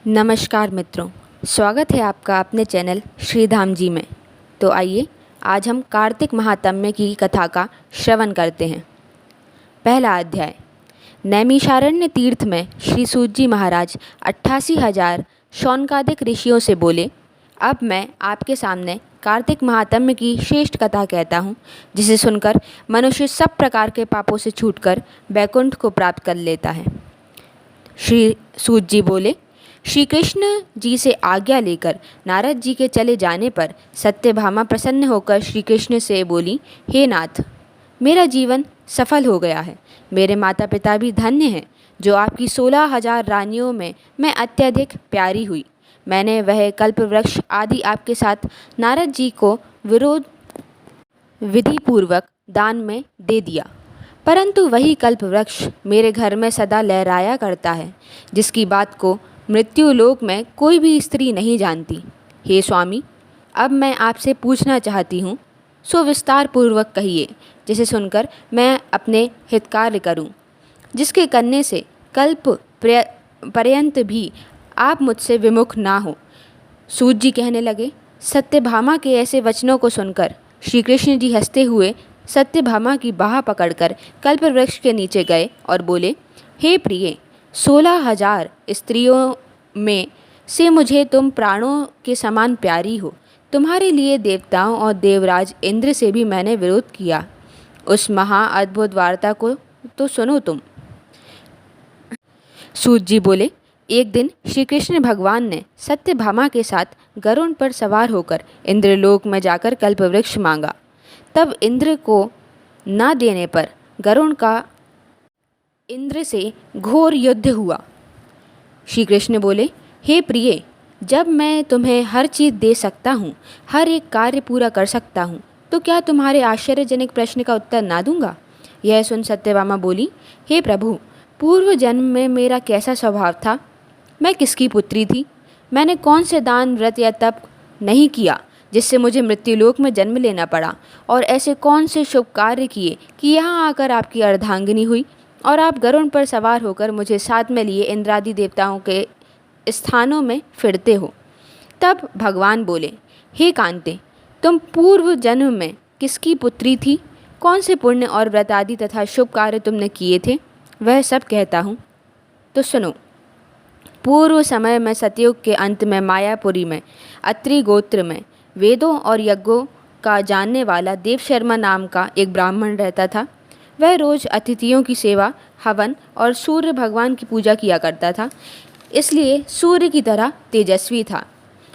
नमस्कार मित्रों, स्वागत है आपका अपने चैनल श्रीधाम जी में। तो आइए आज हम कार्तिक महात्म्य की कथा का श्रवण करते हैं। पहला अध्याय। नैमिषारण्य तीर्थ में श्री सूत जी महाराज 88,000 शौनकादिक ऋषियों से बोले, अब मैं आपके सामने कार्तिक महात्म्य की श्रेष्ठ कथा कहता हूँ, जिसे सुनकर मनुष्य सब प्रकार के पापों से छूटकर वैकुंठ को प्राप्त कर लेता है। श्री सूत जी बोले, श्री कृष्ण जी से आज्ञा लेकर नारद जी के चले जाने पर सत्यभामा प्रसन्न होकर श्री कृष्ण से बोली, हे नाथ, मेरा जीवन सफल हो गया है। मेरे माता पिता भी धन्य हैं, जो आपकी 16,000 रानियों में मैं अत्यधिक प्यारी हुई। मैंने वह कल्प वृक्ष आदि आपके साथ नारद जी को विरोध विधि पूर्वक दान में दे दिया, परंतु वही कल्प वृक्ष मेरे घर में सदा लहराया करता है, जिसकी बात को मृत्युलोक में कोई भी स्त्री नहीं जानती। हे स्वामी, अब मैं आपसे पूछना चाहती हूँ, सो विस्तार पूर्वक कहिए, जिसे सुनकर मैं अपने हित कार्य करूँ, जिसके करने से कल्प पर्यंत भी आप मुझसे विमुख ना हो। सूत जी कहने लगे, सत्यभामा के ऐसे वचनों को सुनकर श्री कृष्ण जी हंसते हुए सत्यभामा की बाह पकड़कर कल्प वृक्ष के नीचे गए और बोले, हे प्रिय, 16,000 स्त्रियों में से मुझे तुम प्राणों के समान प्यारी हो। तुम्हारे लिए देवताओं और देवराज इंद्र से भी मैंने विरोध किया। उस महा अद्भुत वार्ता को तो सुनो तुम। सूत जी बोले, एक दिन श्री कृष्ण भगवान ने सत्यभामा के साथ गरुड़ पर सवार होकर इंद्रलोक में जाकर कल्पवृक्ष मांगा। तब इंद्र को न देने पर गरुड़ का इंद्र से घोर युद्ध हुआ। श्री कृष्ण बोले, हे प्रिय, जब मैं तुम्हें हर चीज़ दे सकता हूँ, हर एक कार्य पूरा कर सकता हूँ, तो क्या तुम्हारे आश्चर्यजनक प्रश्न का उत्तर ना दूंगा? यह सुन सत्यभामा बोली, हे प्रभु, पूर्व जन्म में मेरा कैसा स्वभाव था? मैं किसकी पुत्री थी? मैंने कौन से दान, व्रत या तप नहीं किया जिससे मुझे मृत्युलोक में जन्म लेना पड़ा? और ऐसे कौन से शुभ कार्य किए कि यहाँ आकर आपकी अर्धांगिनी हुई और आप गरुड़ पर सवार होकर मुझे साथ में लिए इंद्रादि देवताओं के स्थानों में फिरते हो? तब भगवान बोले, हे कांते, तुम पूर्व जन्म में किसकी पुत्री थी? कौन से पुण्य और व्रत आदि तथा शुभ कार्य तुमने किए थे? वह सब कहता हूँ, तो सुनो। पूर्व समय में सतयुग के अंत में मायापुरी में अत्रि गोत्र में वेदों और यज्ञों का जानने वाला देवशर्मा नाम का एक ब्राह्मण रहता था। वह रोज अतिथियों की सेवा, हवन और सूर्य भगवान की पूजा किया करता था, इसलिए सूर्य की तरह तेजस्वी था।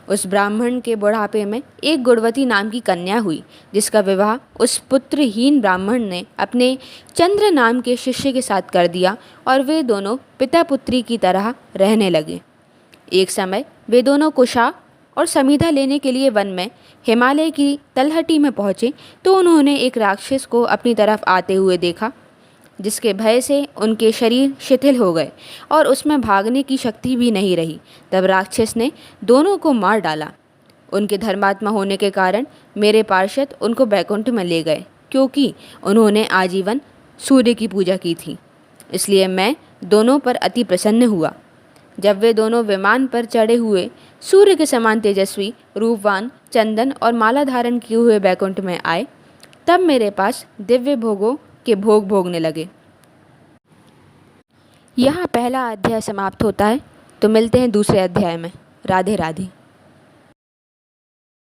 उस ब्राह्मण के बुढ़ापे में एक गुणवती नाम की कन्या हुई, जिसका विवाह उस पुत्रहीन ब्राह्मण ने अपने चंद्र नाम के शिष्य के साथ कर दिया और वे दोनों पिता पुत्री की तरह रहने लगे। एक समय वे दोनों कुशा और समीधा लेने के लिए वन में हिमालय की तलहटी में पहुँचे तो उन्होंने एक राक्षस को अपनी तरफ आते हुए देखा, जिसके भय से उनके शरीर शिथिल हो गए और उसमें भागने की शक्ति भी नहीं रही। तब राक्षस ने दोनों को मार डाला। उनके धर्मात्मा होने के कारण मेरे पार्षद उनको बैकुंठ में ले गए, क्योंकि उन्होंने आजीवन सूर्य की पूजा की थी। इसलिए मैं दोनों पर अति प्रसन्न हुआ। जब वे दोनों विमान पर चढ़े हुए सूर्य के समान तेजस्वी, रूपवान, चंदन और माला धारण किए हुए बैकुंठ में आए, तब मेरे पास दिव्य भोगों के भोग भोगने लगे। यहाँ पहला अध्याय समाप्त होता है। तो मिलते हैं दूसरे अध्याय में। राधे राधे।